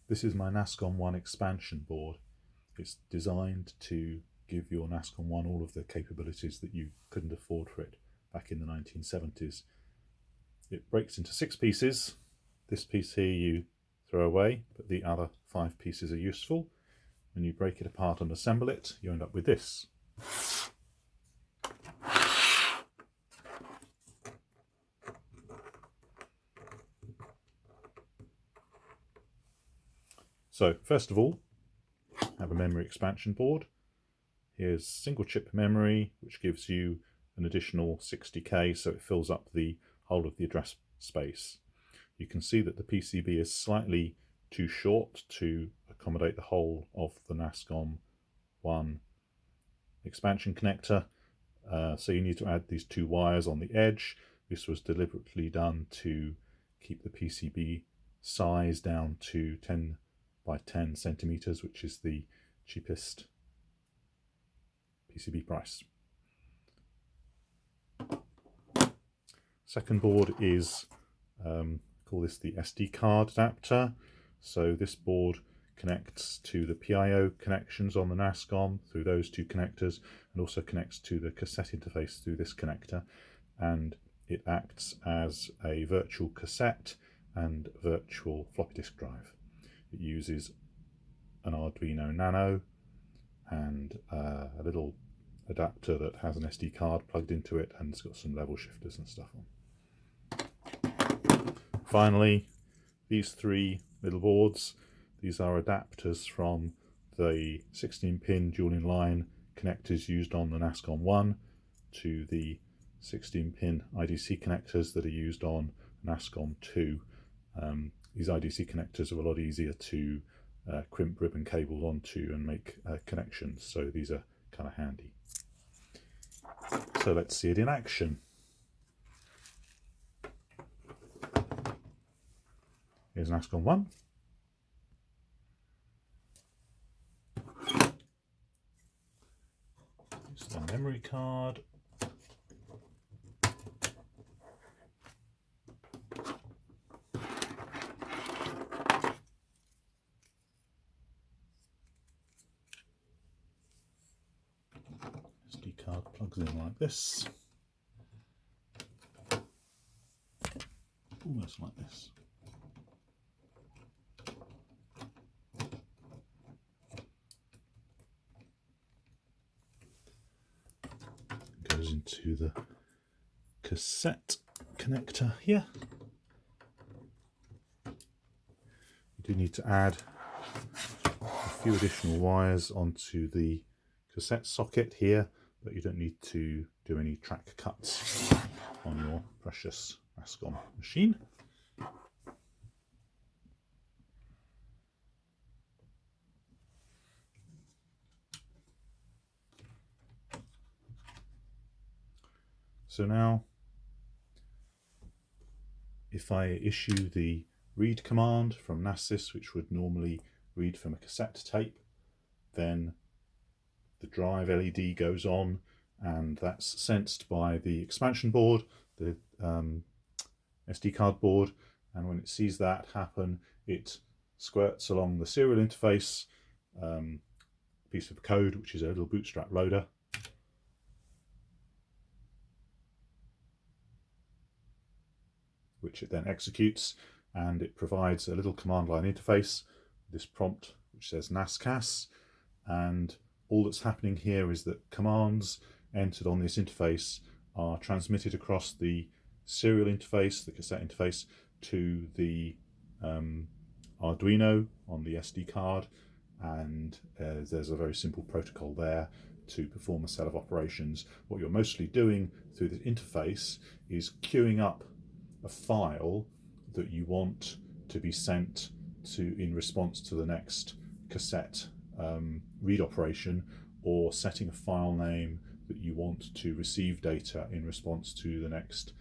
This is my NASCOM 1 expansion board. It's designed to give your NASCOM 1 all of the capabilities that you couldn't afford for it back in the 1970s. It breaks into 6 pieces. This piece here you throw away, but the other 5 pieces are useful. When you break it apart and assemble it, you end up with this. So first of all, have a memory expansion board. Here's single chip memory, which gives you an additional 60K, so it fills up the whole of the address space. You can see that the PCB is slightly too short to accommodate the whole of the NASCOM 1 expansion connector, so you need to add these 2 wires on the edge. This was deliberately done to keep the PCB size down to 10 by 10 centimeters, which is the cheapest PCB price. Second board is, call this the SDcard adapter. So this board connects to the PIO connections on the NASCOM through those 2 connectors, and also connects to the cassette interface through this connector, and it acts as a virtual cassette and virtual floppy disk drive. It uses an Arduino Nano and a little adapter that has an SD card plugged into it, and it's got some level shifters and stuff on. Finally, these 3 little boards, these are adapters from the 16-pin dual inline connectors used on the NASCOM 1 to the 16-pin IDC connectors that are used on NASCOM 2. These IDC connectors are a lot easier to crimp ribbon cables onto and make connections, so these are kind of handy. So let's see it in action. Here's NASCOM 1. Here's the memory card. SD card plugs in like this. Almost like this. Goes into the cassette connector here. You do need to add a few additional wires onto the cassette socket here, but you don't need to do any track cuts on your precious NASCOM machine. So now, if I issue the read command from NASBUS, which would normally read from a cassette tape, then the drive LED goes on, and that's sensed by the expansion board, the SD card board, and when it sees that happen, it squirts along the serial interface piece of code, which is a little bootstrap loader. Which it then executes, and it provides a little command line interface, this prompt which says NASCAS, and all that's happening here is that commands entered on this interface are transmitted across the serial interface, the cassette interface, to the Arduino on the SD card, and there's a very simple protocol there to perform a set of operations. What you're mostly doing through the interface is queuing up a file that you want to be sent to in response to the next cassette read operation, or setting a file name that you want to receive data in response to the next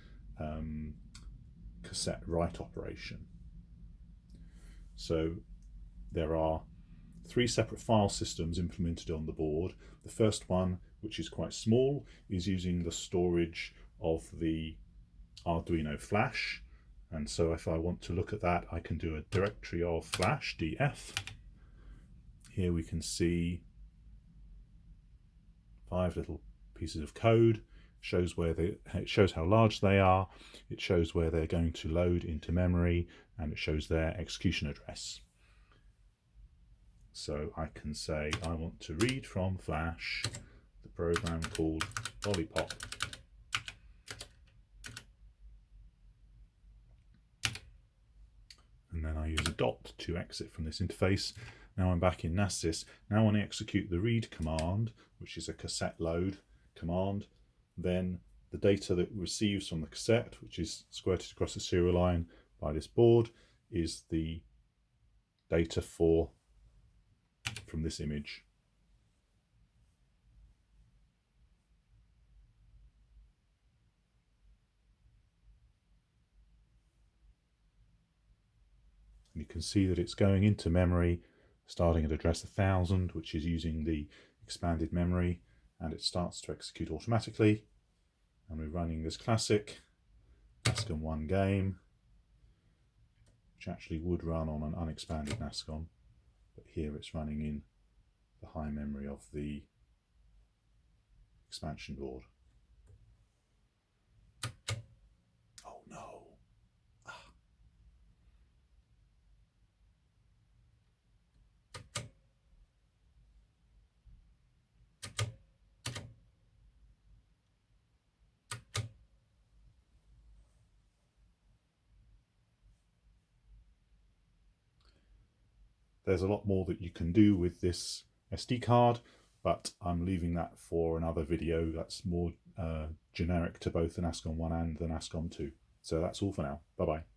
cassette write operation. So there are 3 separate file systems implemented on the board. The first one, which is quite small, is using the storage of the Arduino flash, And so if I want to look at that, I can do a directory of flash df. Here we can see 5 little pieces of code. It shows how large they are, it shows where they're going to load into memory, and it shows their execution address. So I can say I want to read from flash the program called Lollipop. And then I use a dot to exit from this interface. Now I'm back in NASBUS. Now when I execute the read command, which is a cassette load command, then the data that receives from the cassette, which is squirted across the serial line by this board, is the data from this image. And you can see that it's going into memory, starting at address 1000, which is using the expanded memory, and it starts to execute automatically. And we're running this classic NASCOM 1 game, which actually would run on an unexpanded NASCOM, but here it's running in the high memory of the expansion board. Oh no! There's a lot more that you can do with this SD card, but I'm leaving that for another video that's more generic to both the NASCOM 1 and the NASCOM 2. So that's all for now. Bye bye.